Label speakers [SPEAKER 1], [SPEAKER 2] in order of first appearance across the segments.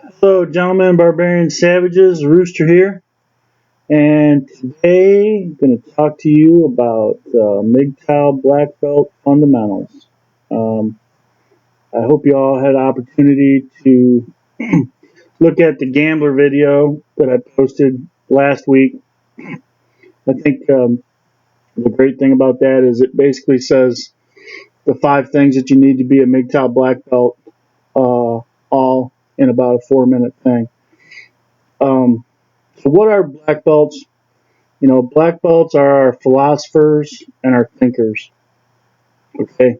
[SPEAKER 1] Hello, gentlemen, barbarians, savages. Rooster here, and today I'm going to talk to you about MGTOW black belt fundamentals. Um, I hope you all had opportunity to look at the gambler video that I posted last week. I think the great thing about that is it basically says the 5 things that you need to be a MGTOW black belt, all in about a 4-minute thing. So, what are black belts? Black belts are our philosophers and our thinkers. Okay.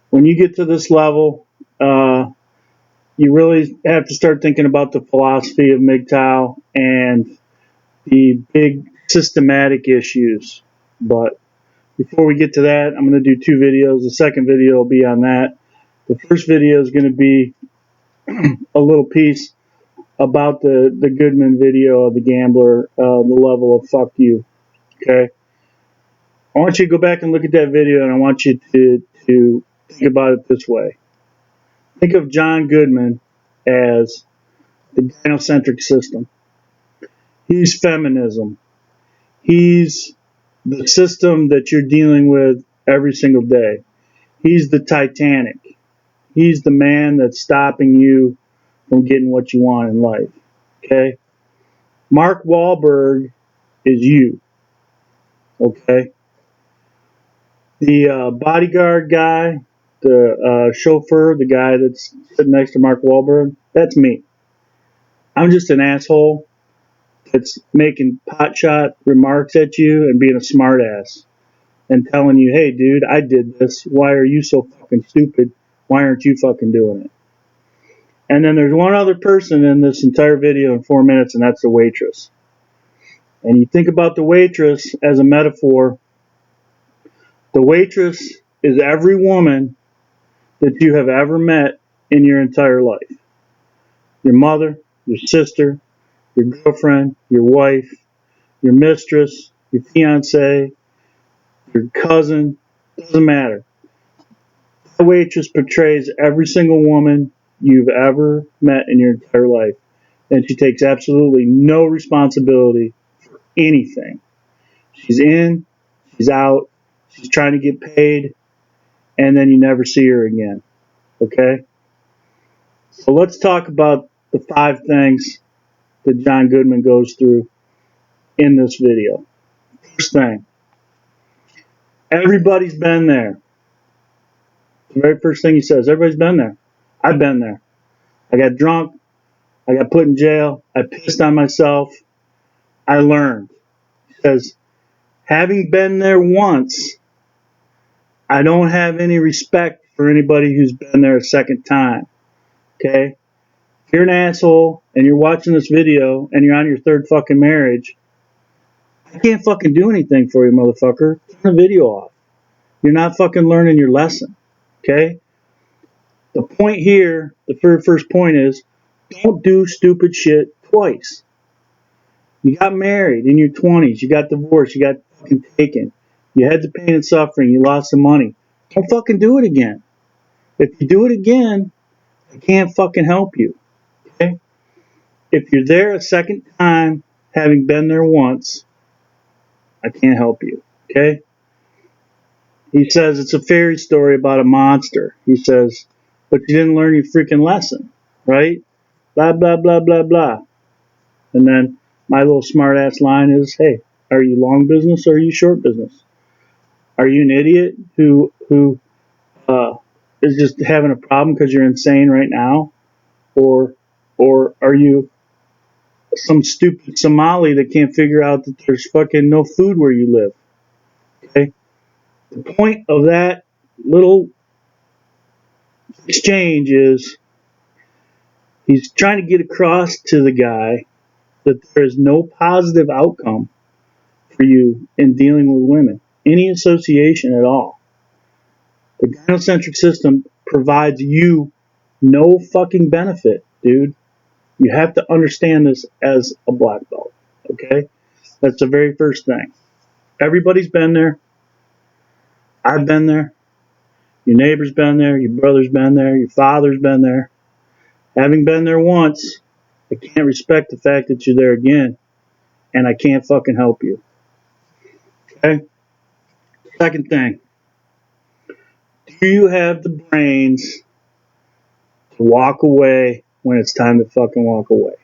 [SPEAKER 1] When you get to this level, you really have to start thinking about the philosophy of MGTOW and the big systematic issues. But before we get to that, I'm going to do 2 videos. The second video will be on that. The first video is going to be a little piece about the Goodman video of the gambler, the level of fuck you. Okay. I want you to go back and look at that video, and I want you to think about it this way. Think of John Goodman as the Gynocentrism system. He's feminism. He's the system that you're dealing with every single day. He's the Titanic. He's the man that's stopping you from getting what you want in life. Okay? Mark Wahlberg is you. Okay? The bodyguard guy, the chauffeur, the guy that's sitting next to Mark Wahlberg, that's me. I'm just an asshole that's making potshot remarks at you and being a smartass and telling you, hey, dude, I did this. Why are you so fucking stupid? Why aren't you fucking doing it? And then there's one other person in this entire video in 4 minutes, and that's the waitress. And you think about the waitress as a metaphor. The waitress is every woman that you have ever met in your entire life. Your mother, your sister, your girlfriend, your wife, your mistress, your fiance, your cousin, doesn't matter. The waitress portrays every single woman you've ever met in your entire life, and she takes absolutely no responsibility for anything. She's in, she's out, she's trying to get paid, and then you never see her again. Okay? So let's talk about the 5 things that John Goodman goes through in this video. First thing, everybody's been there. The very first thing he says, everybody's been there. I've been there. I got drunk. I got put in jail. I pissed on myself. I learned. He says, having been there once, I don't have any respect for anybody who's been there a second time. Okay? If you're an asshole and you're watching this video and you're on your 3rd fucking marriage, I can't fucking do anything for you, motherfucker. Turn the video off. You're not fucking learning your lesson. Okay? The point here, the very first point is, don't do stupid shit twice. You got married in your 20s. You got divorced. You got fucking taken. You had the pain and suffering. You lost some money. Don't fucking do it again. If you do it again, I can't fucking help you. Okay? If you're there a second time, having been there once, I can't help you. Okay? He says it's a fairy story about a monster. He says, but you didn't learn your freaking lesson, right? Blah, blah, blah, blah, blah. And then my little smart ass line is, hey, are you long business or are you short business? Are you an idiot who is just having a problem because you're insane right now? Or are you some stupid Somali that can't figure out that there's fucking no food where you live? Okay? The point of that little exchange is he's trying to get across to the guy that there is no positive outcome for you in dealing with women, any association at all. The gynocentric system provides you no fucking benefit, dude. You have to understand this as a black belt, okay? That's the very first thing. Everybody's been there. I've been there. Your neighbor's been there. Your brother's been there. Your father's been there. Having been there once, I can't respect the fact that you're there again, and I can't fucking help you. Okay? Second thing, do you have the brains to walk away when it's time to fucking walk away?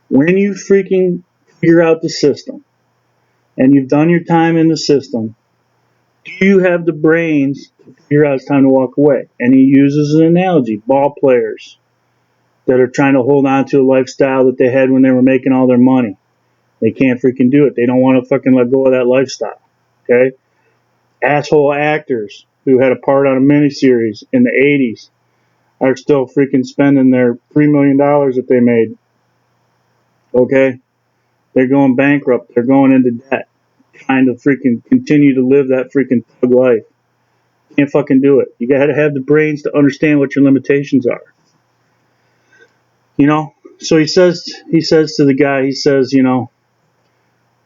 [SPEAKER 1] When you freaking figure out the system, and you've done your time in the system, do you have the brains to figure out it's time to walk away? And he uses an analogy, ball players that are trying to hold on to a lifestyle that they had when they were making all their money. They can't freaking do it. They don't want to fucking let go of that lifestyle. Okay? Asshole actors who had a part on a miniseries in the 80s are still freaking spending their $3 million that they made. Okay? They're going bankrupt. They're going into debt. Trying to freaking continue to live that freaking thug life. Can't fucking do it. You gotta have the brains to understand what your limitations are. You know? So he says to the guy, he says, you know,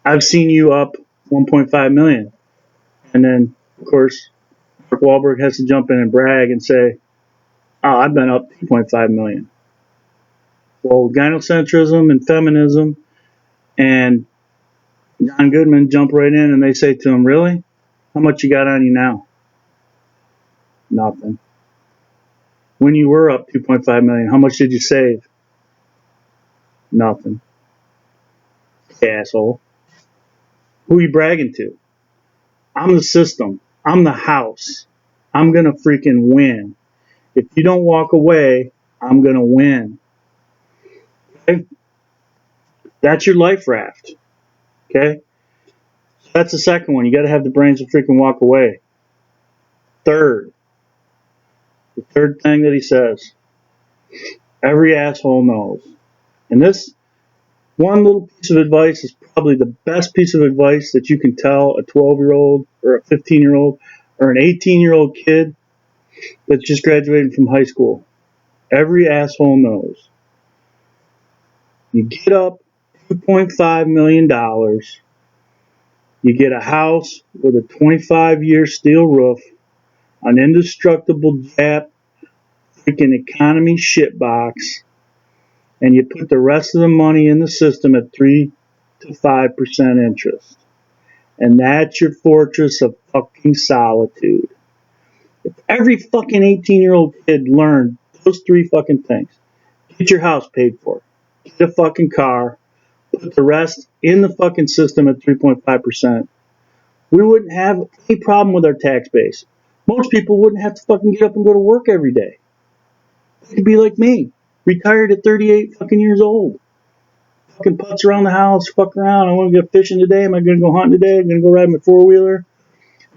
[SPEAKER 1] I've seen you up 1.5 million. And then, of course, Mark Wahlberg has to jump in and brag and say, oh, I've been up 2.5 million. Well, gynocentrism and feminism and John Goodman jump right in and they say to him, really? How much you got on you now? Nothing. When you were up 2.5 million, how much did you save? Nothing. Asshole. Who are you bragging to? I'm the system. I'm the house. I'm going to freaking win. If you don't walk away, I'm going to win. Okay? That's your life raft. Okay? So that's the second one. You got to have the brains to freaking walk away. The third thing that he says, every asshole knows. And this one little piece of advice is probably the best piece of advice that you can tell a 12-year-old or a 15-year-old or an 18-year-old kid that's just graduating from high school. Every asshole knows. You get up $2.5 million. You get a house with a 25-year steel roof, an indestructible Jap freaking economy shitbox, and you put the rest of the money in the system at 3 to 5% interest. And that's your fortress of fucking solitude. If every fucking 18-year-old kid learned those three fucking things, get your house paid for, get a fucking car, put the rest in the fucking system at 3.5%, we wouldn't have any problem with our tax base. Most people wouldn't have to fucking get up and go to work every day. They could be like me, retired at 38 fucking years old. Fucking putz around the house, fuck around. I want to go fishing today. Am I going to go hunting today? I'm going to go ride my four-wheeler.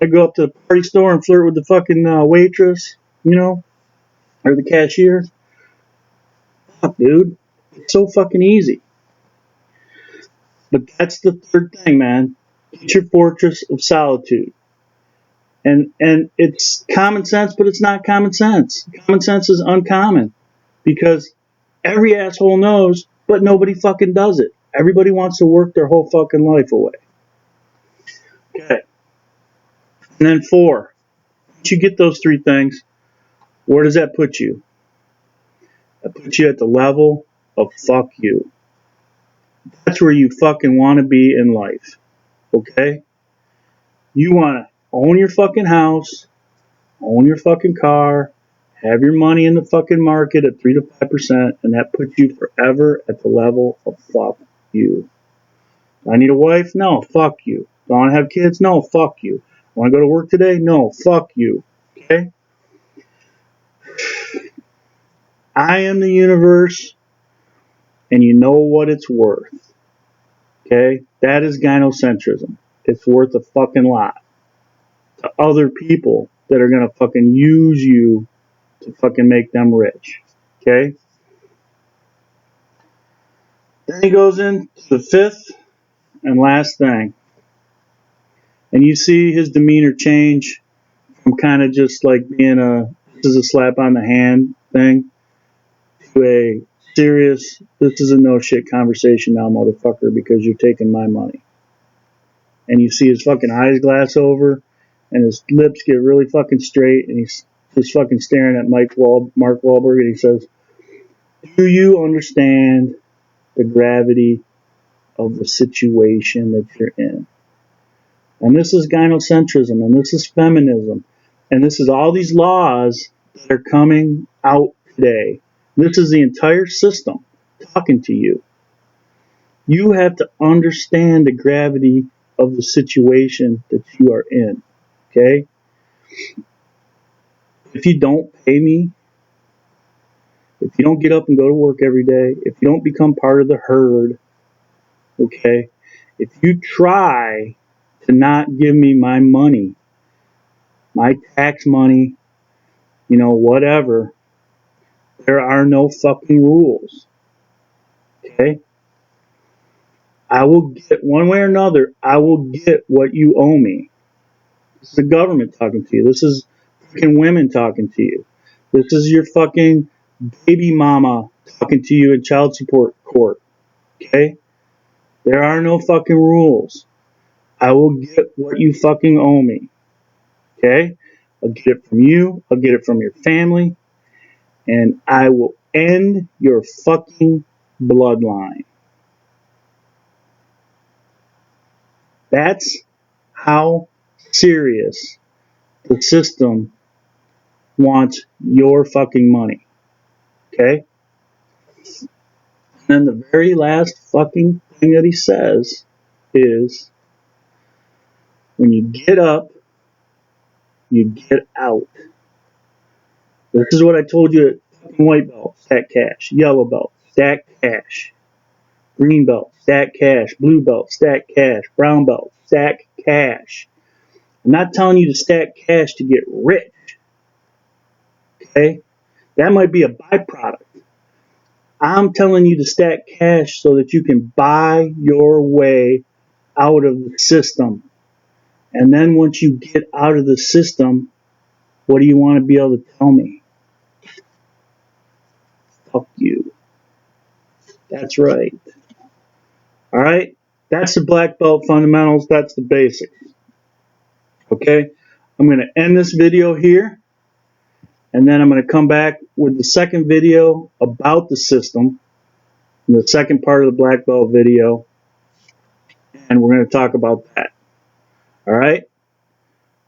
[SPEAKER 1] I go up to the party store and flirt with the fucking waitress, you know, or the cashier. Fuck, dude. It's so fucking easy. But that's the third thing, man. Get your fortress of solitude. And it's common sense, but it's not common sense. Common sense is uncommon because every asshole knows, but nobody fucking does it. Everybody wants to work their whole fucking life away. Okay. And then 4. Once you get those 3 things, where does that put you? That puts you at the level of fuck you. That's where you fucking want to be in life. Okay? You want to own your fucking house, own your fucking car, have your money in the fucking market at 3 to 5%, and that puts you forever at the level of fuck you. Do I need a wife? No, fuck you. Do I want to have kids? No, fuck you. Want to go to work today? No, fuck you. Okay? I am the universe, and you know what it's worth. Okay? That is gynocentrism. It's worth a fucking lot to other people that are going to fucking use you to fucking make them rich. Okay? Then he goes into the 5th and last thing. And you see his demeanor change from kind of just like being this is a slap on the hand thing to a serious, this is a no shit conversation now, motherfucker, because you're taking my money. And you see his fucking eyes glass over and his lips get really fucking straight and he's just fucking staring at Mark Wahlberg and he says, Do you understand the gravity of the situation that you're in? And this is gynocentrism, and this is feminism, and this is all these laws that are coming out today. This is the entire system talking to you. You have to understand the gravity of the situation that you are in. Okay? If you don't pay me, if you don't get up and go to work every day, if you don't become part of the herd, okay? If you try to not give me my money, my tax money, whatever, there are no fucking rules. Okay? I will get, one way or another, I will get what you owe me. This is the government talking to you. This is fucking women talking to you. This is your fucking baby mama talking to you in child support court. Okay? There are no fucking rules. I will get what you fucking owe me. Okay? I'll get it from you. I'll get it from your family. And I will end your fucking bloodline. That's how serious the system wants your fucking money. Okay? And then the very last fucking thing that he says is, when you get up, you get out. This is what I told you at fucking white belt, stack cash. Yellow belt, stack cash. Green belt, stack cash. Blue belt, stack cash. Brown belt, stack cash. I'm not telling you to stack cash to get rich. Okay? That might be a byproduct. I'm telling you to stack cash so that you can buy your way out of the system. And then once you get out of the system, what do you want to be able to tell me? Fuck you. That's right. All right? That's the black belt fundamentals. That's the basics. Okay? I'm going to end this video here. And then I'm going to come back with the second video about the system. The second part of the black belt video. And we're going to talk about that. All right?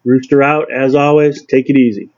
[SPEAKER 1] Rooster out. As always, take it easy.